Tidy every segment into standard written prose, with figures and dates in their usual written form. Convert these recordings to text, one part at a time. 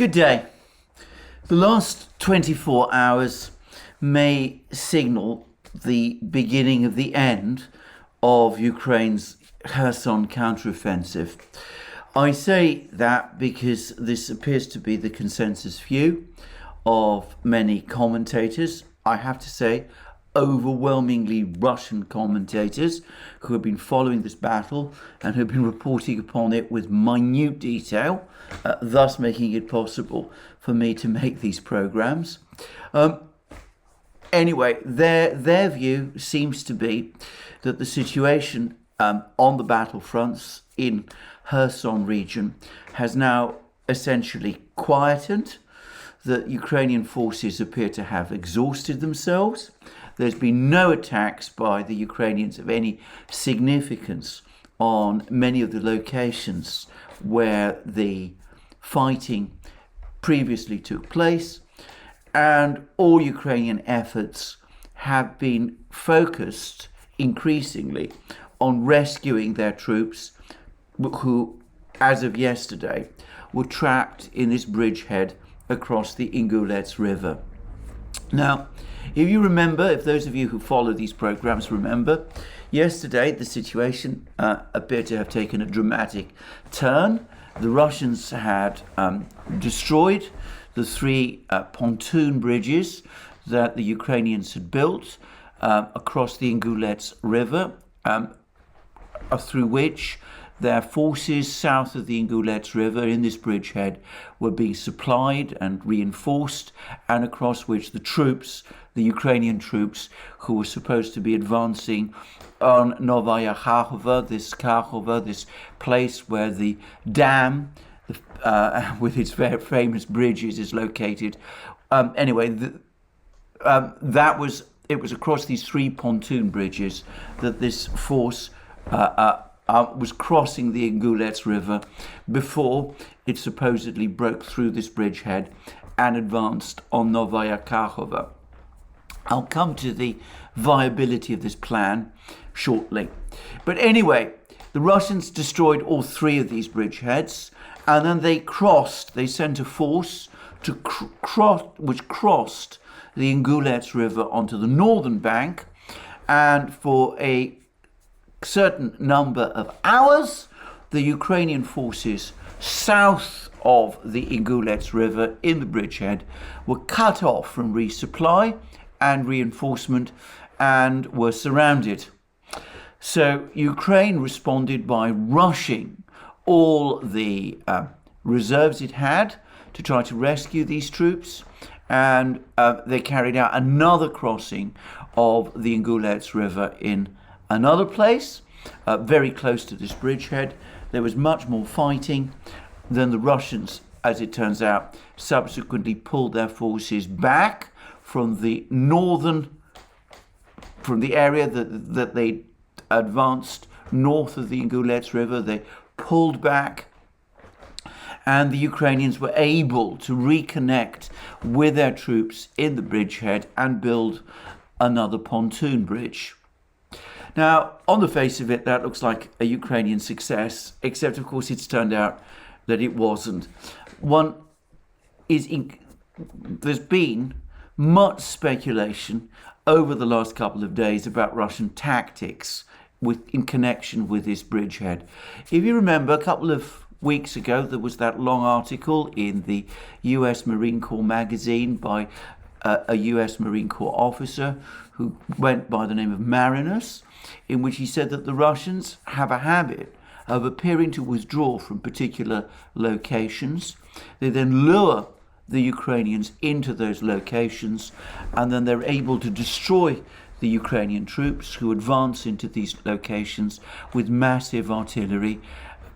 Good day. The last 24 hours may signal the beginning of the end of Ukraine's Kherson counteroffensive. I say that because this appears to be the consensus view of many commentators. I have to say, overwhelmingly Russian commentators who have been following this battle and who have been reporting upon it with minute detail, thus making it possible for me to make these programs. Anyway, their view seems to be that the situation on the battlefronts in Kherson region has now essentially quietened. The Ukrainian forces appear to have exhausted themselves. There's been no attacks by the Ukrainians of any significance on many of the locations where the fighting previously took place, and all Ukrainian efforts have been focused increasingly on rescuing their troops who, as of yesterday, were trapped in this bridgehead across the Ingulets River. Now, if you remember, if those of you who follow these programs remember, yesterday the situation appeared to have taken a dramatic turn. The Russians had destroyed the three pontoon bridges that the Ukrainians had built across the Ingulets River, through which their forces south of the Ingulets River in this bridgehead were being supplied and reinforced, and across which the troops, the Ukrainian troops who were supposed to be advancing on Novaya Kharkova, this place where the dam with its very famous bridges is located. It was across these three pontoon bridges that this force was crossing the Ingulets River before it supposedly broke through this bridgehead and advanced on Novaya Kharkova. I'll come to the viability of this plan shortly. But anyway, the Russians destroyed all three of these bridgeheads, and then they sent a force to which crossed the Ingulets River onto the northern bank, and for a certain number of hours, the Ukrainian forces south of the Ingulets River in the bridgehead were cut off from resupply and reinforcement and were surrounded. So Ukraine responded by rushing all the reserves it had to try to rescue these troops, and they carried out another crossing of the Ingulets River in another place, very close to this bridgehead. There was much more fighting. Then the Russians, as it turns out, subsequently pulled their forces back from the area that they advanced north of the Ingulets River. They pulled back, and the Ukrainians were able to reconnect with their troops in the bridgehead and build another pontoon bridge. Now, on the face of it, that looks like a Ukrainian success, except, of course, it's turned out that it wasn't. There's been much speculation over the last couple of days about Russian tactics in connection with this bridgehead. If you remember, a couple of weeks ago, there was that long article in the US Marine Corps magazine by a US Marine Corps officer who went by the name of Marinus, in which he said that the Russians have a habit of appearing to withdraw from particular locations. They then lure the Ukrainians into those locations, and then they're able to destroy the Ukrainian troops who advance into these locations with massive artillery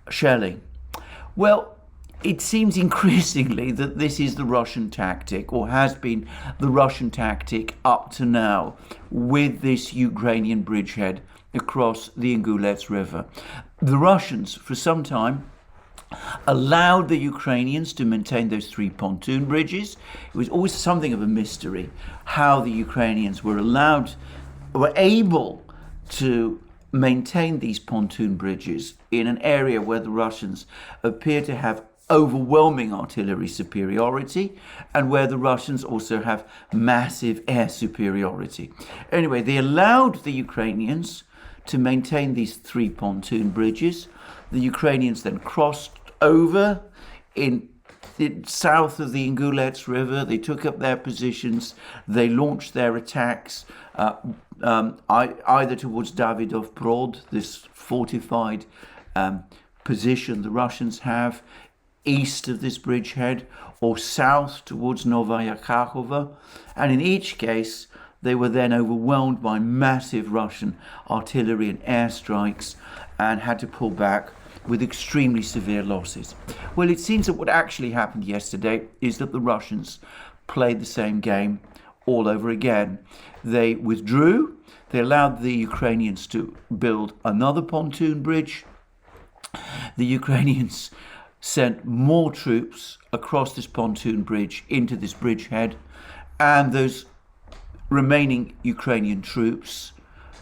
shelling. Well, it seems increasingly that this is the Russian tactic, or has been the Russian tactic up to now, with this Ukrainian bridgehead across the Ingulets River. The Russians, for some time, allowed the Ukrainians to maintain those three pontoon bridges. It was always something of a mystery how the Ukrainians were able to maintain these pontoon bridges in an area where the Russians appear to have overwhelming artillery superiority, and where the Russians also have massive air superiority. Anyway, they allowed the Ukrainians to maintain these 3 pontoon bridges. The Ukrainians then crossed over in south of the Ingulets River. They took up their positions. They launched their attacks either towards Davidov Brod, this fortified position the Russians have east of this bridgehead, or south towards Novaya Kharkova. And in each case, they were then overwhelmed by massive Russian artillery and airstrikes and had to pull back with extremely severe losses. Well, it seems that what actually happened yesterday is that the Russians played the same game all over again. They withdrew. They allowed the Ukrainians to build another pontoon bridge. The Ukrainians sent more troops across this pontoon bridge into this bridgehead, and those remaining Ukrainian troops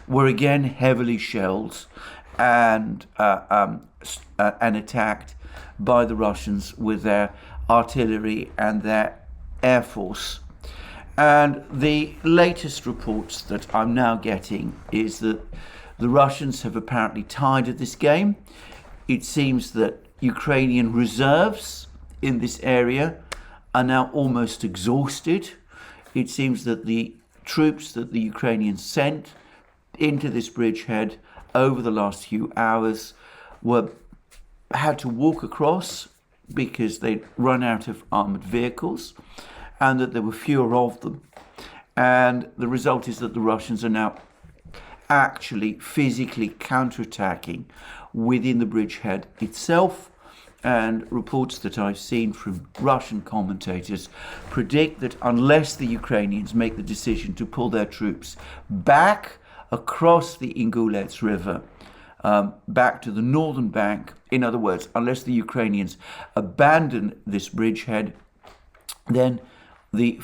were again heavily shelled and attacked by the Russians with their artillery and their air force. And the latest reports that I'm now getting is that the Russians have apparently tired of this game. It seems that Ukrainian reserves in this area are now almost exhausted. It seems that the troops that the Ukrainians sent into this bridgehead over the last few hours had to walk across because they'd run out of armored vehicles, and that there were fewer of them. And the result is that the Russians are now actually physically counterattacking within the bridgehead itself. And reports that I've seen from Russian commentators predict that unless the Ukrainians make the decision to pull their troops back across the Ingulets River, back to the northern bank, in other words, unless the Ukrainians abandon this bridgehead, then the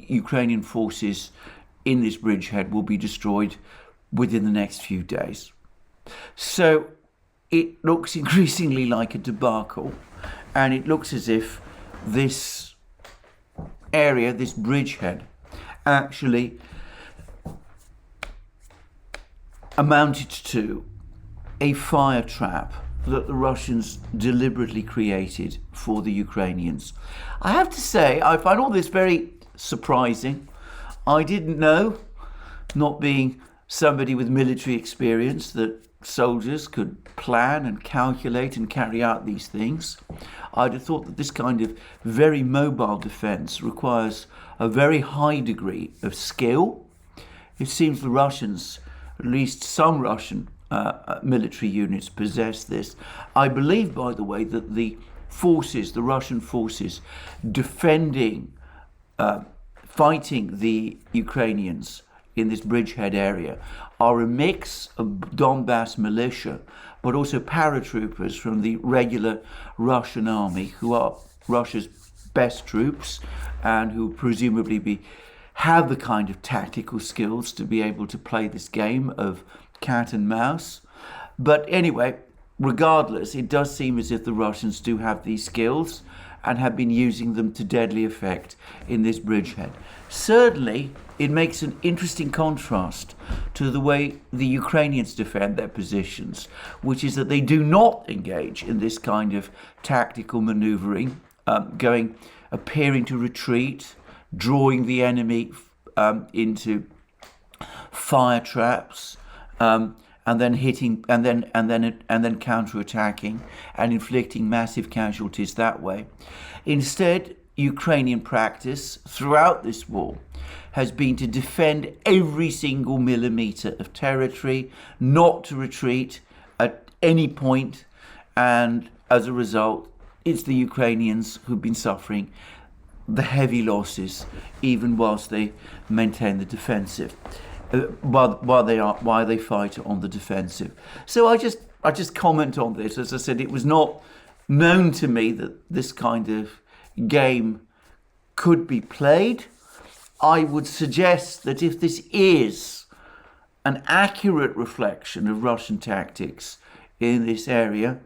Ukrainian forces in this bridgehead will be destroyed within the next few days. So it looks increasingly like a debacle, and it looks as if this area, this bridgehead, actually amounted to a fire trap that the Russians deliberately created for the Ukrainians. I have to say, I find all this very surprising. I didn't know, not being somebody with military experience, that soldiers could plan and calculate and carry out these things. I'd have thought that this kind of very mobile defense requires a very high degree of skill. It seems the Russians, at least some Russian military units, possess this. I believe, by the way, that the Russian forces defending, fighting the Ukrainians in this bridgehead area are a mix of Donbass militia, but also paratroopers from the regular Russian army, who are Russia's best troops and who presumably have the kind of tactical skills to be able to play this game of cat and mouse. But anyway, regardless, it does seem as if the Russians do have these skills and have been using them to deadly effect in this bridgehead. Certainly, it makes an interesting contrast to the way the Ukrainians defend their positions, which is that they do not engage in this kind of tactical maneuvering, appearing to retreat, drawing the enemy into fire traps, and then hitting, and then counterattacking and inflicting massive casualties that way. Instead, Ukrainian practice throughout this war has been to defend every single millimeter of territory, not to retreat at any point, and as a result, it's the Ukrainians who've been suffering the heavy losses, even whilst they maintain the defensive, while they fight on the defensive. So I just comment on this. As I said, it was not known to me that this kind of game could be played. I would suggest that if this is an accurate reflection of Russian tactics in this area,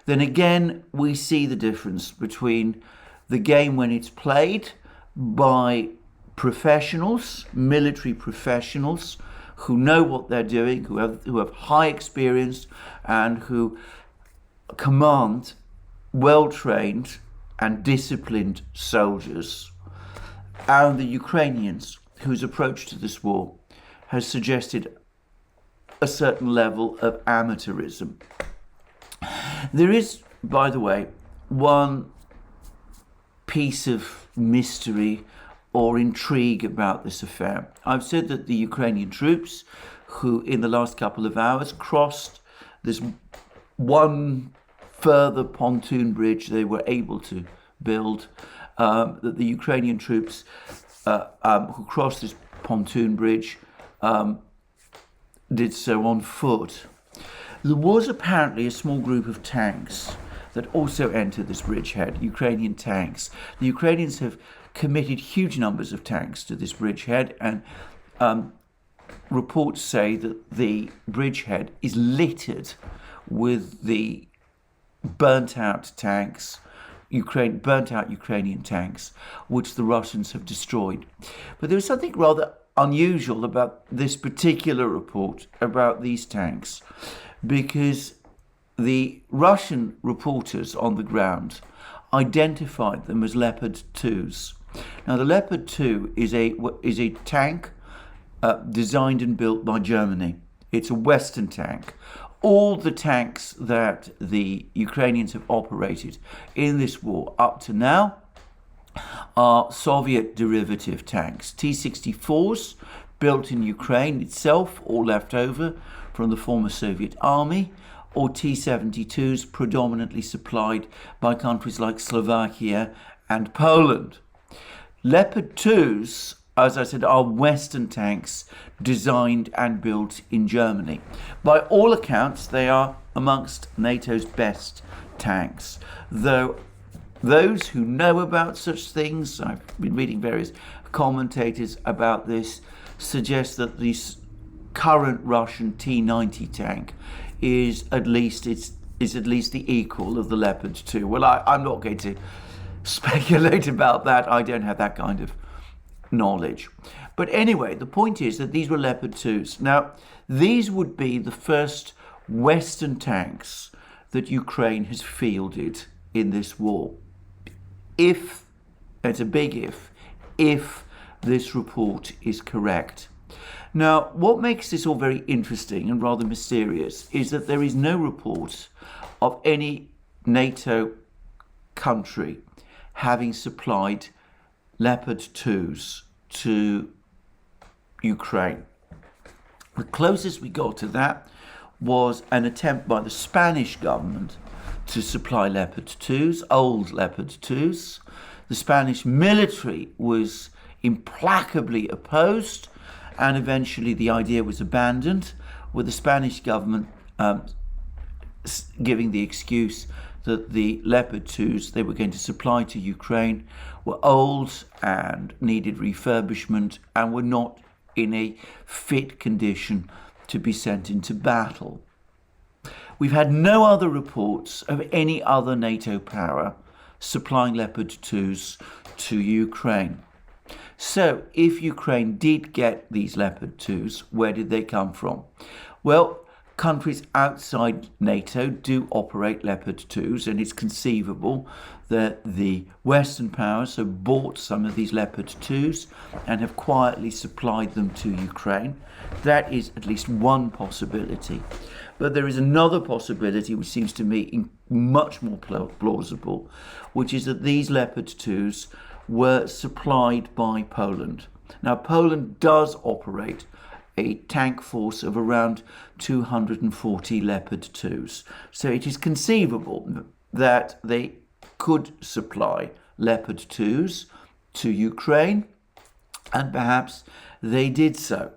then again we see the difference between the game when it's played by professionals, military professionals, who know what they're doing, who have high experience and who command well-trained and disciplined soldiers, and the Ukrainians, whose approach to this war has suggested a certain level of amateurism. There is, by the way, one piece of mystery or intrigue about this affair. I've said that the Ukrainian troops, who in the last couple of hours crossed this one further pontoon bridge they were able to build, that the Ukrainian troops who crossed this pontoon bridge did so on foot. There was apparently a small group of tanks that also entered this bridgehead, Ukrainian tanks. The Ukrainians have committed huge numbers of tanks to this bridgehead, and reports say that the bridgehead is littered with the burnt out Ukrainian tanks, which the Russians have destroyed. But there was something rather unusual about this particular report about these tanks, because the Russian reporters on the ground identified them as Leopard 2s. Now, the Leopard 2 is a tank designed and built by Germany. It's a Western tank. All the tanks that the Ukrainians have operated in this war up to now are Soviet derivative tanks. T-64s built in Ukraine itself, or left over from the former Soviet army, or T-72s predominantly supplied by countries like Slovakia and Poland. Leopard 2s, as I said, are Western tanks designed and built in Germany. By all accounts, they are amongst NATO's best tanks, though those who know about such things, I've been reading various commentators about this, suggest that this current Russian T-90 tank is at least the equal of the Leopard 2. Well, I'm not going to speculate about that. I don't have that kind of knowledge. But anyway, the point is that these were Leopard 2s. Now, these would be the first Western tanks that Ukraine has fielded in this war. If, it's a big if this report is correct. Now, what makes this all very interesting and rather mysterious is that there is no report of any NATO country having supplied Leopard 2s to Ukraine. The closest we got to that was an attempt by the Spanish government to supply Leopard 2s, old Leopard 2s. The Spanish military was implacably opposed, and eventually the idea was abandoned, with the Spanish government giving the excuse that the Leopard 2s they were going to supply to Ukraine were old and needed refurbishment and were not in a fit condition to be sent into battle. We've had no other reports of any other NATO power supplying Leopard 2s to Ukraine. So, if Ukraine did get these Leopard 2s, where did they come from? Well, countries outside NATO do operate Leopard 2s, and it's conceivable that the Western powers have bought some of these Leopard 2s and have quietly supplied them to Ukraine. That is at least one possibility. But there is another possibility which seems to me much more plausible, which is that these Leopard 2s were supplied by Poland. Now, Poland does operate a tank force of around 240 Leopard 2s. So it is conceivable that they could supply Leopard 2s to Ukraine, and perhaps they did so.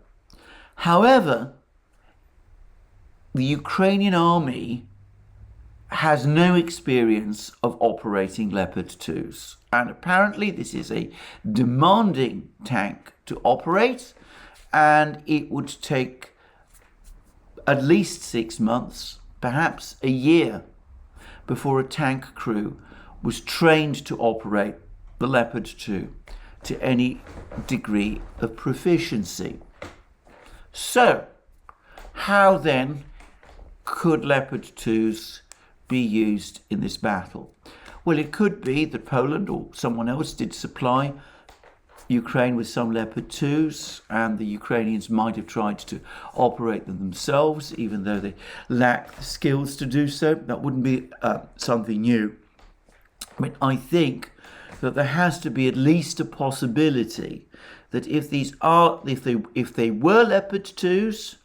However, the Ukrainian army has no experience of operating Leopard 2s. And apparently this is a demanding tank to operate, and it would take at least 6 months, perhaps a year, before a tank crew was trained to operate the Leopard 2 to any degree of proficiency. So, how then could Leopard 2s be used in this battle? Well, it could be that Poland or someone else did supply Ukraine with some Leopard 2s, and the Ukrainians might have tried to operate them themselves, even though they lack the skills to do so. That wouldn't be something new. I mean, I think that there has to be at least a possibility that if they were Leopard 2s,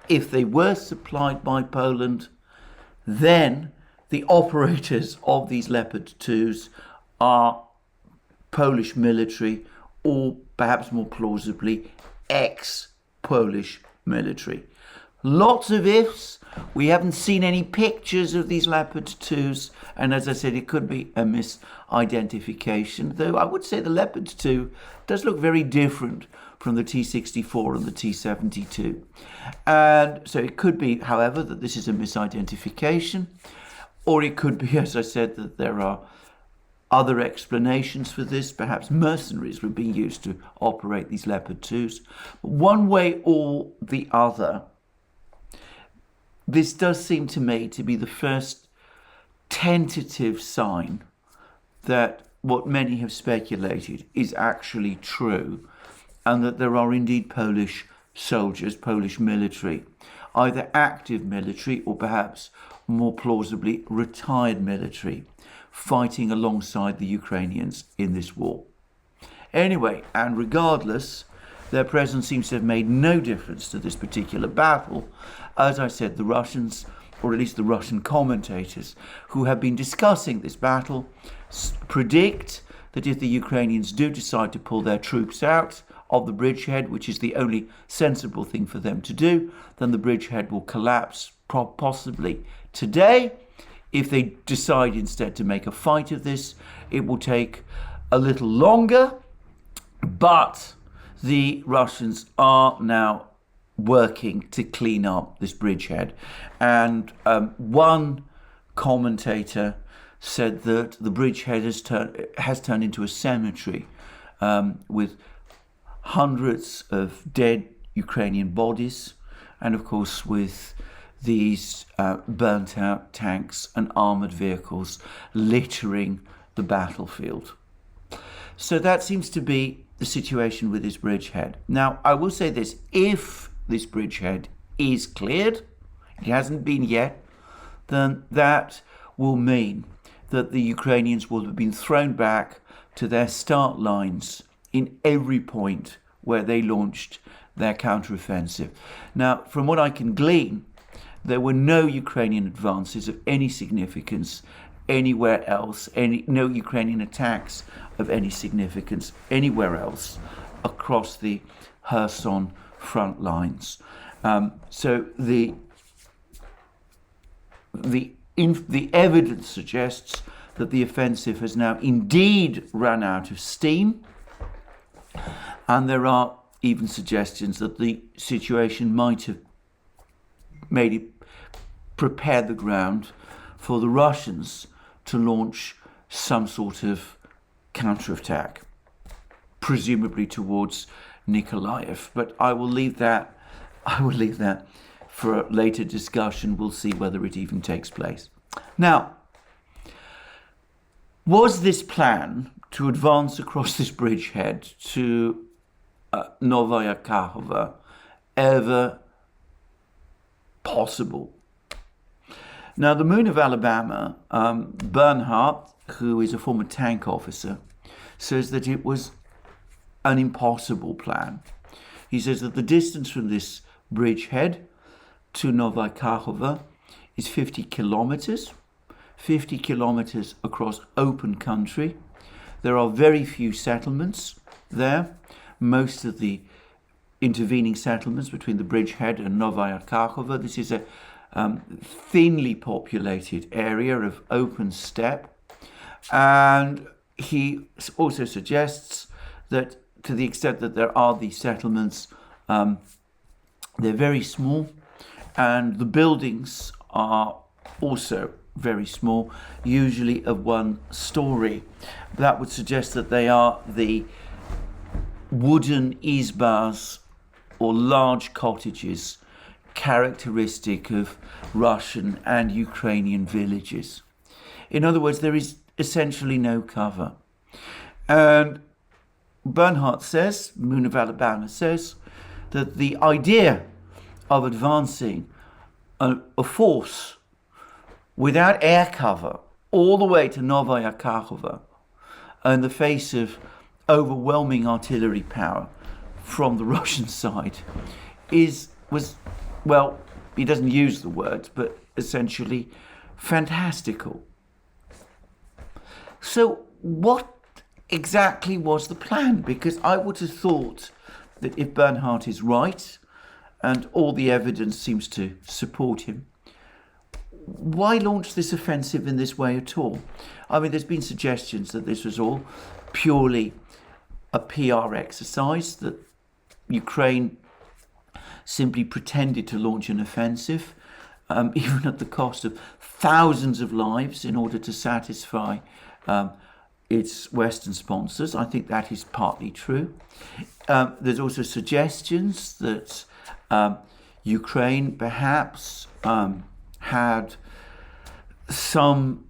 if they were supplied by Poland, then the operators of these Leopard 2s are Polish military, or perhaps more plausibly, ex-Polish military. Lots of ifs. We haven't seen any pictures of these Leopard 2s, and as I said, it could be a misidentification, though I would say the Leopard 2 does look very different from the T-64 and the T-72. And so it could be, however, that this is a misidentification, or it could be, as I said, that there are other explanations for this. Perhaps mercenaries were being used to operate these Leopard 2s. But one way or the other, this does seem to me to be the first tentative sign that what many have speculated is actually true, and that there are indeed Polish soldiers, Polish military, either active military or perhaps more plausibly retired military, fighting alongside the Ukrainians in this war. Anyway, and regardless, their presence seems to have made no difference to this particular battle. As I said, the Russians, or at least the Russian commentators who have been discussing this battle, predict that if the Ukrainians do decide to pull their troops out of the bridgehead, which is the only sensible thing for them to do, then the bridgehead will collapse possibly today. If they decide instead to make a fight of this, it will take a little longer, but the Russians are now working to clean up this bridgehead. And one commentator said that the bridgehead has turned into a cemetery with hundreds of dead Ukrainian bodies, and of course with these burnt out tanks and armoured vehicles littering the battlefield. So that seems to be the situation with this bridgehead. Now, I will say this: if this bridgehead is cleared, it hasn't been yet, then that will mean that the Ukrainians will have been thrown back to their start lines in every point where they launched their counteroffensive. Now, from what I can glean, there were no Ukrainian advances of any significance anywhere else, no Ukrainian attacks of any significance anywhere else across the Kherson front lines. So the evidence suggests that the offensive has now indeed run out of steam, and there are even suggestions that the situation might have prepared the ground for the Russians to launch some sort of counterattack, presumably towards Nikolaev. But I will leave that for a later discussion. We'll see whether it even takes place. Now, was this plan to advance across this bridgehead to Novaya Kakhova ever possible? Now, the Moon of Alabama, Bernhardt, who is a former tank officer, says that it was an impossible plan. He says that the distance from this bridgehead to Novaya Kakhova is 50 kilometers, 50 kilometers across open country. There are very few settlements there. Most of the intervening settlements between the bridgehead and Novaya Kakhova, this is a thinly populated area of open steppe. And he also suggests that to the extent that there are these settlements, they're very small, and the buildings are also very small, usually of one story. That would suggest that they are the wooden izbas or large cottages characteristic of Russian and Ukrainian villages. In other words, there is essentially no cover. And Bernhardt says, Munawalabana says, that the idea of advancing a force without air cover all the way to Novaya Kakhova in the face of overwhelming artillery power from the Russian side well, he doesn't use the words, but essentially fantastical. So what exactly was the plan? Because I would have thought that if Bernhardt is right, and all the evidence seems to support him, why launch this offensive in this way at all? I mean, there's been suggestions that this was all purely a PR exercise, that Ukraine simply pretended to launch an offensive, even at the cost of thousands of lives, in order to satisfy its Western sponsors. I think that is partly true. There's also suggestions that Ukraine perhaps had some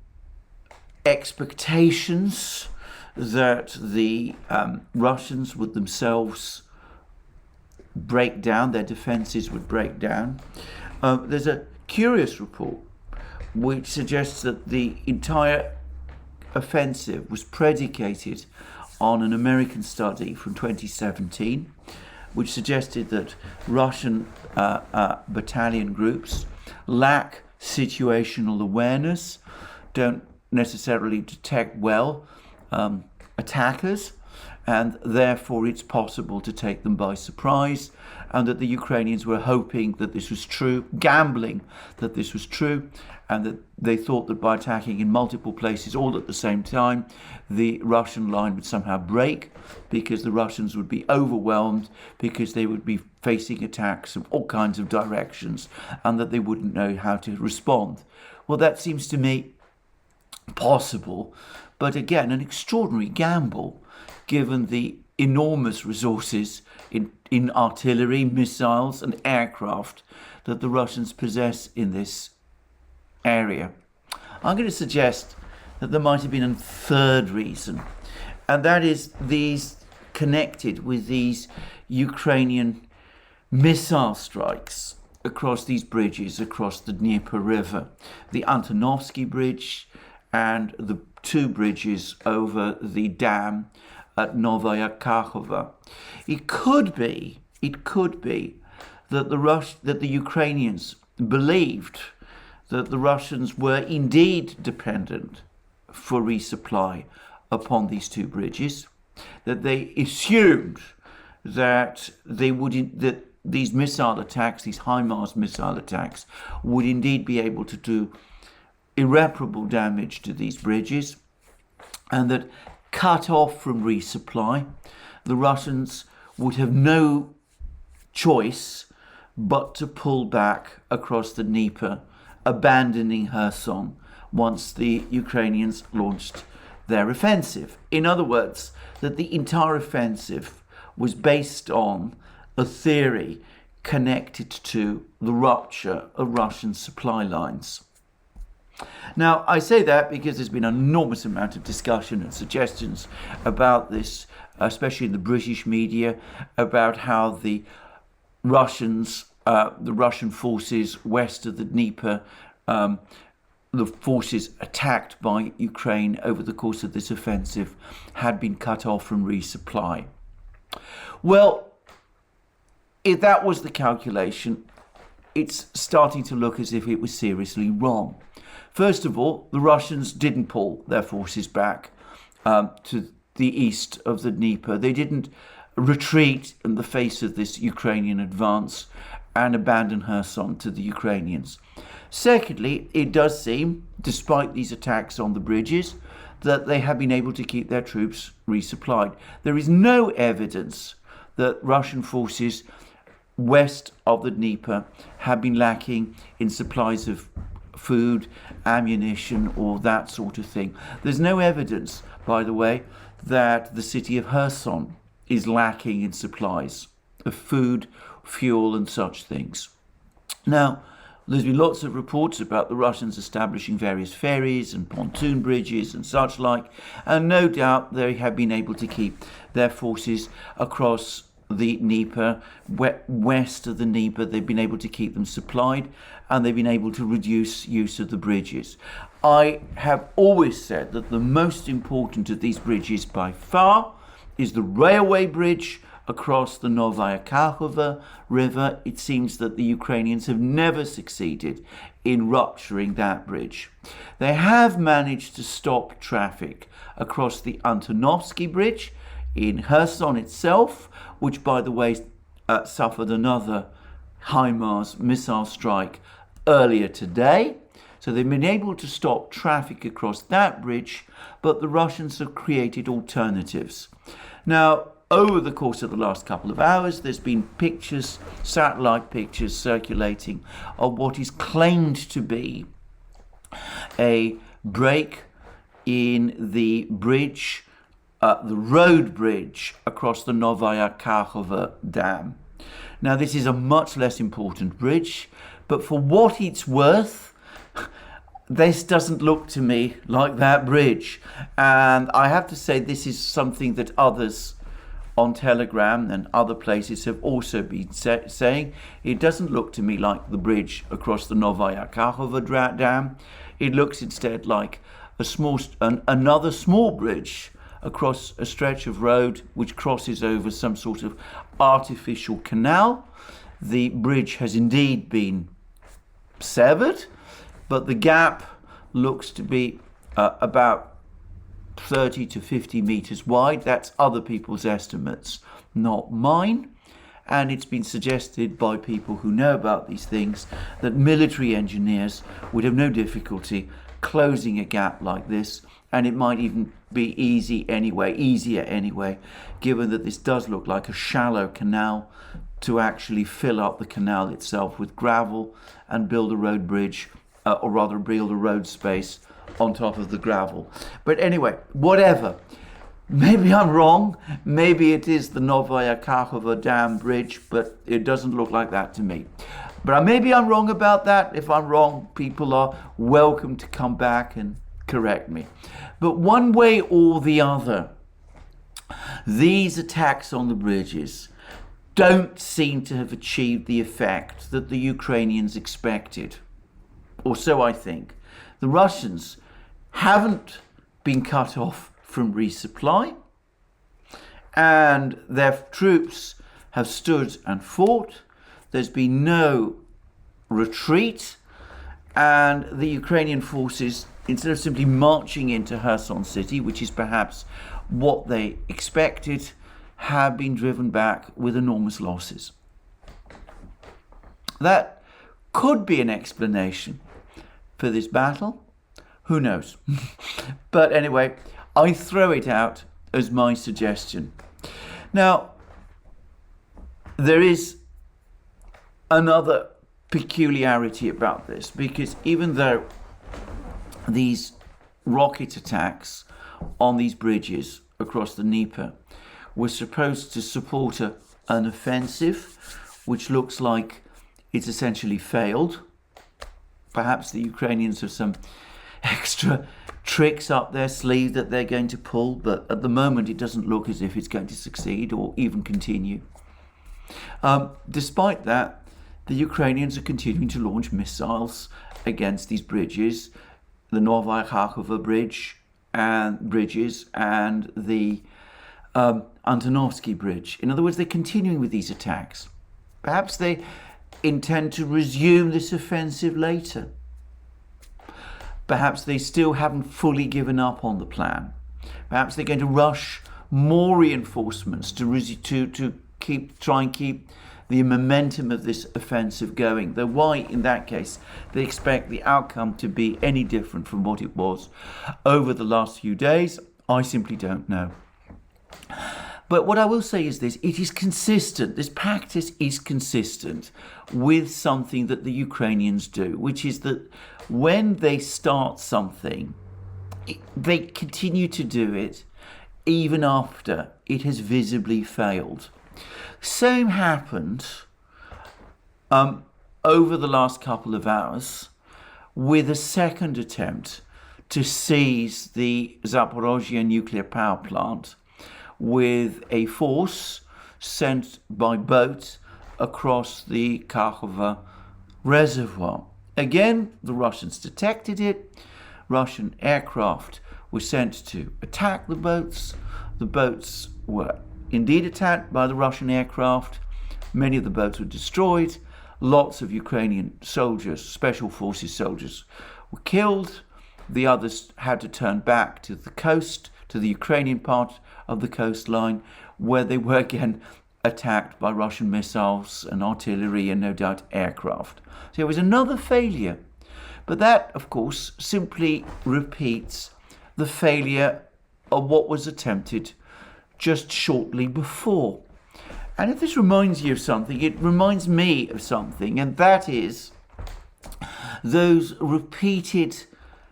expectations that the Russians would themselves break down, their defenses would break down. There's a curious report which suggests that the entire offensive was predicated on an American study from 2017, which suggested that Russian battalion groups lack situational awareness, don't necessarily detect well attackers, and therefore it's possible to take them by surprise, and that the Ukrainians were hoping that this was true, gambling that this was true, and that they thought that by attacking in multiple places all at the same time, the Russian line would somehow break, because the Russians would be overwhelmed, because they would be facing attacks from all kinds of directions, and that they wouldn't know how to respond. Well, that seems to me possible, but again, an extraordinary gamble, given the enormous resources in artillery, missiles and aircraft that the Russians possess in this area. I'm going to suggest that there might have been a third reason, and that is these connected with these Ukrainian missile strikes across these bridges across the Dnieper River, the Antonovsky Bridge and the two bridges over the dam at Novaya Kakhova. It could be that the Ukrainians believed that the Russians were indeed dependent for resupply upon these two bridges, that they assumed that that these missile attacks, these HIMARS missile attacks, would indeed be able to do irreparable damage to these bridges, and that cut off from resupply, the Russians would have no choice but to pull back across the Dnieper, abandoning Kherson once the Ukrainians launched their offensive. In other words, that the entire offensive was based on a theory connected to the rupture of Russian supply lines. Now, I say that because there's been an enormous amount of discussion and suggestions about this, especially in the British media, about how the Russian forces west of the Dnieper, the forces attacked by Ukraine over the course of this offensive, had been cut off from resupply. Well, if that was the calculation, it's starting to look as if it was seriously wrong. First of all, the Russians didn't pull their forces back to the east of the Dnieper. They didn't retreat in the face of this Ukrainian advance and abandon Kherson to the Ukrainians. Secondly, it does seem, despite these attacks on the bridges, that they have been able to keep their troops resupplied. There is no evidence that Russian forces west of the Dnieper have been lacking in supplies of food, ammunition, or that sort of thing. There's no evidence, by the way, that the city of Kherson is lacking in supplies of food, fuel, and such things. Now, there's been lots of reports about the Russians establishing various ferries and pontoon bridges and such like, and no doubt they have been able to keep their forces across the Dnieper, west of the Dnieper. They've been able to keep them supplied, and they've been able to reduce use of the bridges. I have always said that the most important of these bridges by far is the railway bridge across the Novaya Kakhovka River. It seems that the Ukrainians have never succeeded in rupturing that bridge. They have managed to stop traffic across the Antonovsky Bridge in Kherson itself, which, by the way, suffered another HIMARS missile strike earlier today. So they've been able to stop traffic across that bridge, but the Russians have created alternatives. Now, over the course of the last couple of hours, there's been pictures, satellite pictures circulating of what is claimed to be a break in the bridge, the road bridge across the Novaya Kakhovka Dam. Now, this is a much less important bridge, but for what it's worth, this doesn't look to me like that bridge. And I have to say, this is something that others on Telegram and other places have also been saying. It doesn't look to me like the bridge across the Novaya Kakhovka Dam. It looks instead like another small bridge across a stretch of road which crosses over some sort of artificial canal. The bridge has indeed been severed, but the gap looks to be about 30 to 50 meters wide. That's other people's estimates, not mine. And it's been suggested by people who know about these things that military engineers would have no difficulty closing a gap like this, and it might even be easier anyway, given that this does look like a shallow canal, to actually fill up the canal itself with gravel and build a road bridge, or rather build a road space on top of the gravel. But anyway, whatever. Maybe I'm wrong. Maybe it is the Novaya Kakhovka Dam bridge, but it doesn't look like that to me. But maybe I'm wrong about that. If I'm wrong, people are welcome to come back and correct me. But one way or the other, these attacks on the bridges don't seem to have achieved the effect that the Ukrainians expected. Or so I think. The Russians haven't been cut off from resupply, and their troops have stood and fought. There's been no retreat, and the Ukrainian forces, instead of simply marching into Kherson city, which is perhaps what they expected, have been driven back with enormous losses. That could be an explanation for this battle. Who knows? But anyway, I throw it out as my suggestion. Now, there is another peculiarity about this, because even though these rocket attacks on these bridges across the Dnieper were supposed to support an offensive, which looks like it's essentially failed. Perhaps the Ukrainians have some extra tricks up their sleeve that they're going to pull, but at the moment it doesn't look as if it's going to succeed or even continue. Despite that, the Ukrainians are continuing to launch missiles against these bridges, the Novaya Kakhovka bridges and the Antonovsky bridge. In other words, they're continuing with these attacks. Perhaps they intend to resume this offensive later. Perhaps they still haven't fully given up on the plan. Perhaps they're going to rush more reinforcements to try and keep the momentum of this offensive going. Though why, in that case, they expect the outcome to be any different from what it was over the last few days, I simply don't know. But what I will say is this: it is consistent. This practice is consistent with something that the Ukrainians do, which is that when they start something, they continue to do it even after it has visibly failed. Same happened over the last couple of hours with a second attempt to seize the Zaporozhye nuclear power plant with a force sent by boat across the Kakhovka reservoir. Again, the Russians detected it. Russian aircraft were sent to attack the boats. The boats were indeed attacked by the Russian aircraft. Many of the boats were destroyed. Lots of Ukrainian soldiers, special forces soldiers, were killed. The others had to turn back to the coast, to the Ukrainian part of the coastline, where they were again attacked by Russian missiles and artillery and no doubt aircraft. So it was another failure. But that, of course, simply repeats the failure of what was attempted just shortly before. And if this reminds you of something, it reminds me of something, and that is those repeated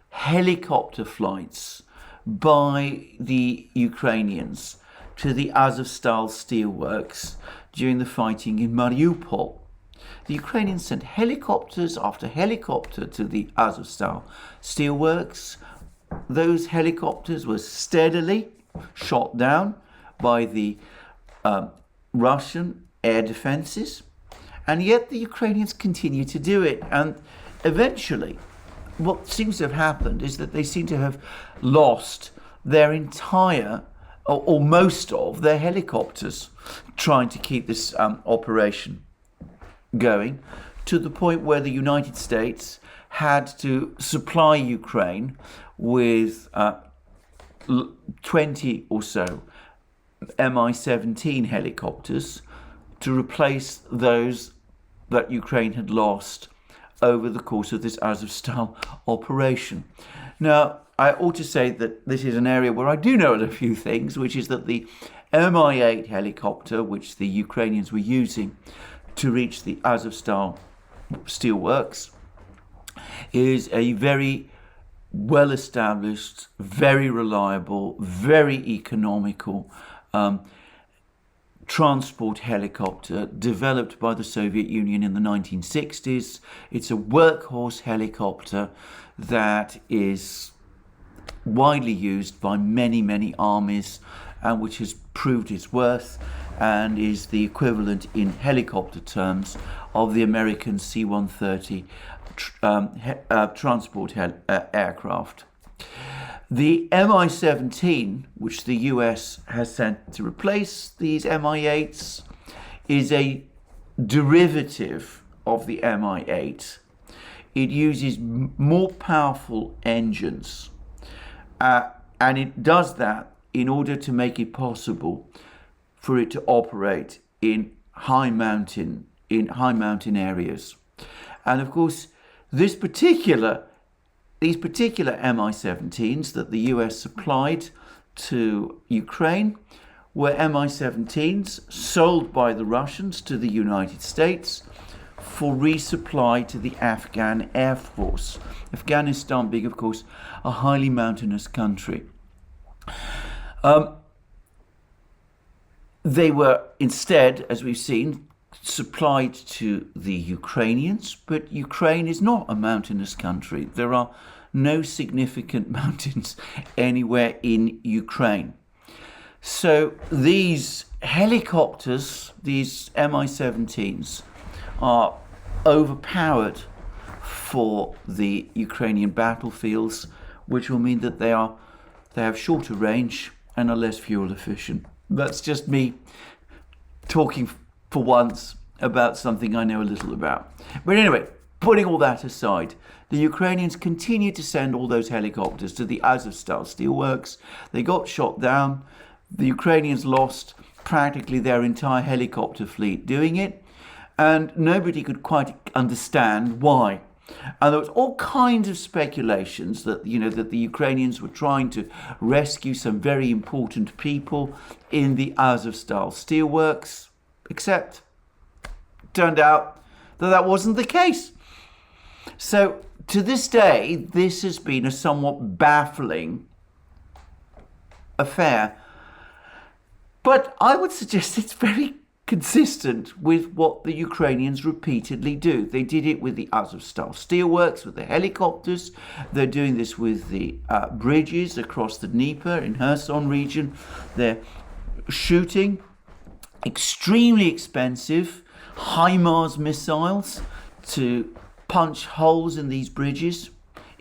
helicopter flights by the Ukrainians to the Azovstal steelworks during the fighting in Mariupol. The Ukrainians sent helicopters after helicopter to the Azovstal steelworks. Those helicopters were steadily shot down by the Russian air defenses, and yet the Ukrainians continue to do it. And eventually, what seems to have happened is that they seem to have lost their entire, or most of their helicopters, trying to keep this operation going, to the point where the United States had to supply Ukraine with 20 or so Mi-17 helicopters to replace those that Ukraine had lost over the course of this Azovstal operation. Now, I ought to say that this is an area where I do know a few things, which is that the Mi-8 helicopter, which the Ukrainians were using to reach the Azovstal steelworks, is a very well-established, very reliable, very economical transport helicopter developed by the Soviet Union in the 1960s. It's a workhorse helicopter that is widely used by many, many armies, and which has proved its worth and is the equivalent in helicopter terms of the American C-130 transport aircraft. The Mi-17, which the US has sent to replace these Mi-8s, is a derivative of the Mi-8. It uses more powerful engines, and it does that in order to make it possible for it to operate in high mountain areas. And of course, these particular Mi-17s that the US supplied to Ukraine were Mi-17s sold by the Russians to the United States for resupply to the Afghan Air Force. Afghanistan being, of course, a highly mountainous country. They were instead, as we've seen, supplied to the Ukrainians, but Ukraine is not a mountainous country. There are no significant mountains anywhere in Ukraine. So these helicopters, these Mi-17s, are overpowered for the Ukrainian battlefields, which will mean that they have shorter range and are less fuel efficient. That's just me talking for once about something I know a little about. But anyway, putting all that aside, the Ukrainians continued to send all those helicopters to the Azovstal steelworks. They got shot down. The Ukrainians lost practically their entire helicopter fleet doing it, and nobody could quite understand why. And there was all kinds of speculations that, that the Ukrainians were trying to rescue some very important people in the Azovstal steelworks, except it turned out that that wasn't the case. So to this day, this has been a somewhat baffling affair. But I would suggest it's very consistent with what the Ukrainians repeatedly do. They did it with the Azovstal steelworks, with the helicopters. They're doing this with the bridges across the Dnieper in Kherson region. They're shooting extremely expensive HIMARS missiles to punch holes in these bridges,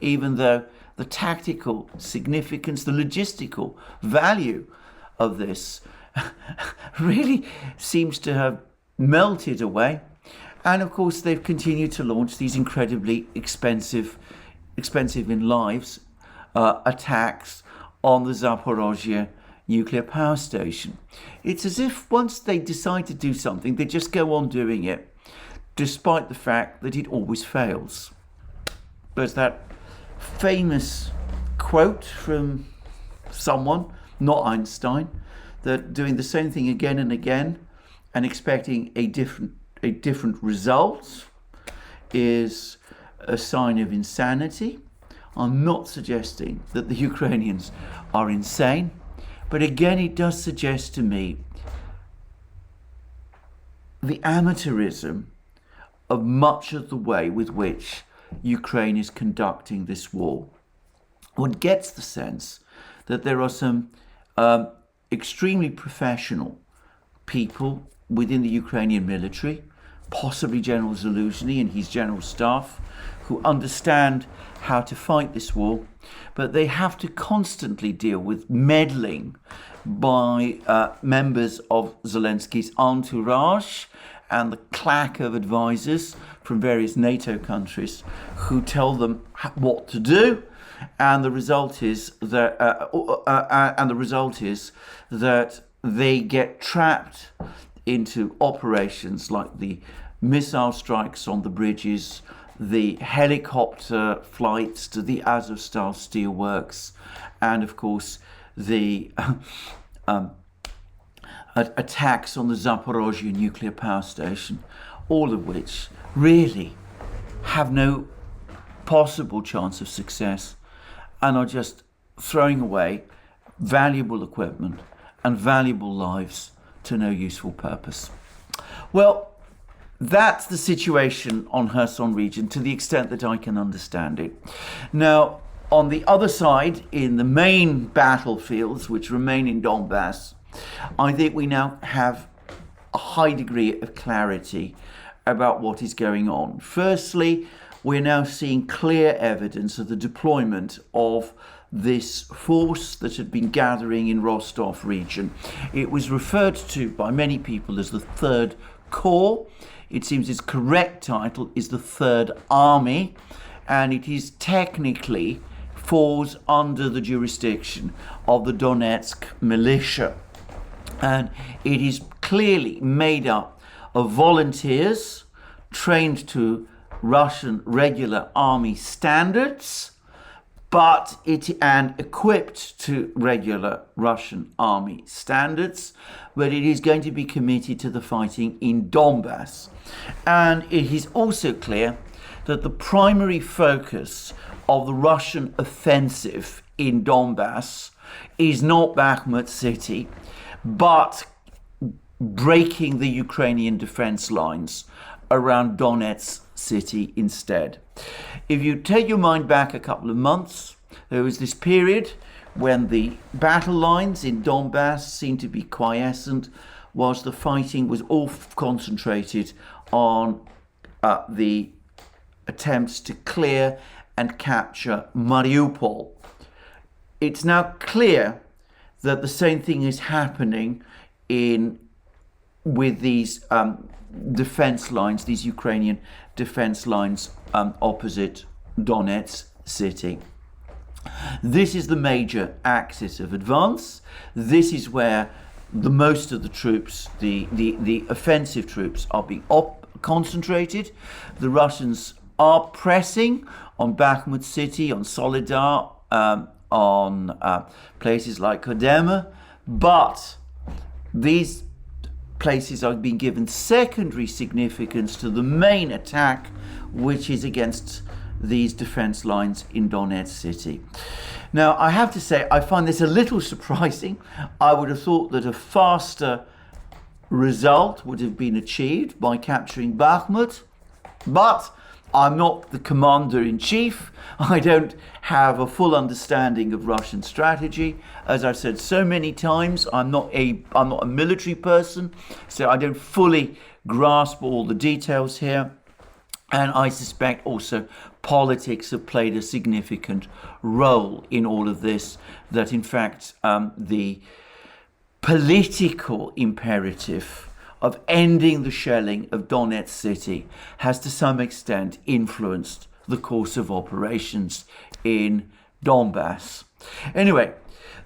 even though the tactical significance, the logistical value of this really seems to have melted away. And of course, they've continued to launch these incredibly expensive in lives, attacks on the Zaporozhye nuclear power station. It's as if once they decide to do something, they just go on doing it, despite the fact that it always fails. There's that famous quote from someone, not Einstein, that doing the same thing again and again and expecting a different result is a sign of insanity. I'm not suggesting that the Ukrainians are insane, but again, it does suggest to me the amateurism of much of the way with which Ukraine is conducting this war. One gets the sense that there are some extremely professional people within the Ukrainian military, possibly General Zaluzhny and his general staff, who understand how to fight this war, but they have to constantly deal with meddling by members of Zelensky's entourage and the claque of advisors from various NATO countries who tell them what to do. And the result is that they get trapped into operations like the missile strikes on the bridges, the helicopter flights to the Azovstal steelworks, and of course the attacks on the Zaporozhye nuclear power station, all of which really have no possible chance of success and are just throwing away valuable equipment and valuable lives to no useful purpose. Well, that's the situation on Kherson region to the extent that I can understand it. Now, on the other side, in the main battlefields which remain in Donbass, I think we now have a high degree of clarity about what is going on. Firstly, we're now seeing clear evidence of the deployment of this force that had been gathering in Rostov region. It was referred to by many people as the Third Corps. It seems its correct title is the Third Army, and it is technically falls under the jurisdiction of the Donetsk militia. And it is clearly made up of volunteers trained to Russian regular army standards, and equipped to regular Russian army standards, but it is going to be committed to the fighting in Donbass. And it is also clear that the primary focus of the Russian offensive in Donbass is not Bakhmut city, but breaking the Ukrainian defense lines around Donetsk city instead. If you take your mind back a couple of months, there was this period when the battle lines in Donbass seemed to be quiescent, whilst the fighting was all concentrated on the attempts to clear and capture Mariupol. It's now clear that the same thing is happening with these defense lines, these Ukrainian defense lines opposite Donetsk city. This is the major axis of advance. This is where the most of the troops, the offensive troops, are being concentrated. The Russians are pressing on Bakhmut city, on Solidar, on places like Kodema, but these places are being given secondary significance to the main attack, which is against these defense lines in Donetsk city. Now, I have to say, I find this a little surprising. I would have thought that a faster result would have been achieved by capturing Bakhmut, but I'm not the commander-in-chief. I don't have a full understanding of Russian strategy. As I've said so many times, I'm not a military person, so I don't fully grasp all the details here. And I suspect also politics have played a significant role in all of this, that in fact the political imperative of ending the shelling of Donetsk city has to some extent influenced the course of operations in Donbass. Anyway,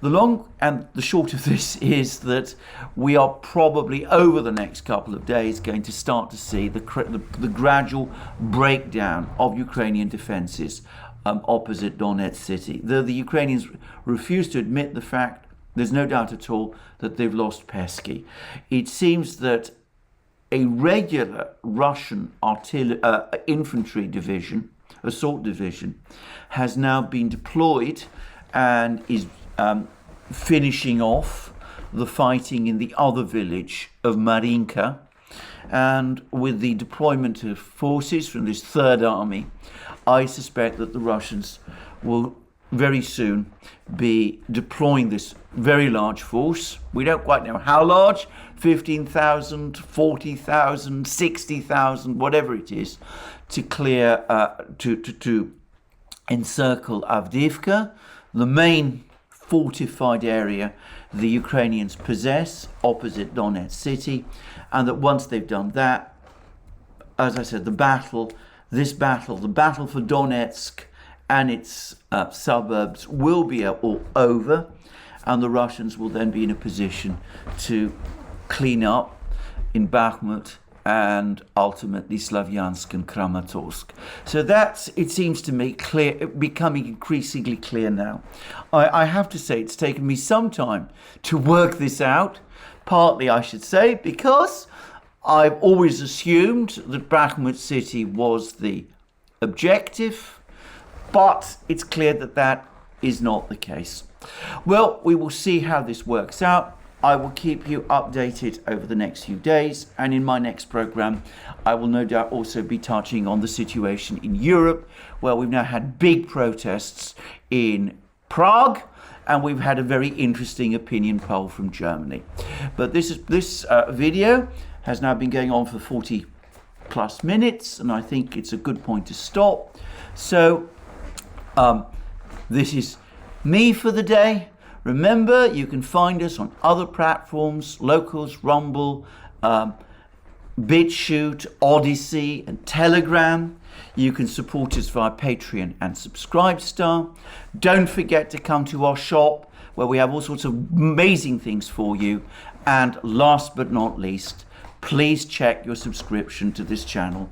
the long and the short of this is that we are probably over the next couple of days going to start to see the gradual breakdown of Ukrainian defenses opposite Donetsk city. Though the Ukrainians refuse to admit the fact, there's no doubt at all that they've lost Pesky. It seems that a regular Russian infantry division, assault division, has now been deployed and is finishing off the fighting in the other village of Marinka. And with the deployment of forces from this Third Army, I suspect that the Russians will very soon be deploying this very large force. We don't quite know how large, 15,000, 40,000, 60,000, whatever it is, to clear, to encircle Avdiivka, the main fortified area the Ukrainians possess opposite Donetsk city, and that once they've done that, as I said, the battle for Donetsk and its suburbs will be all over, and the Russians will then be in a position to clean up in Bakhmut and ultimately Slavyansk and Kramatorsk. So that's, it seems to me, clear, becoming increasingly clear now. I have to say it's taken me some time to work this out, partly I should say because I've always assumed that Bakhmut city was the objective, but it's clear that that is not the case. Well, we will see how this works out. I will keep you updated over the next few days, and in my next program I will no doubt also be touching on the situation in Europe, where we've now had big protests in Prague and we've had a very interesting opinion poll from Germany. But this video has now been going on for 40 plus minutes, and I think it's a good point to stop. So this is me for the day. Remember, you can find us on other platforms, Locals, Rumble, BitChute, ODYSEE and Telegram. You can support us via Patreon and Subscribestar. Don't forget to come to our shop where we have all sorts of amazing things for you. And last but not least, please check your subscription to this channel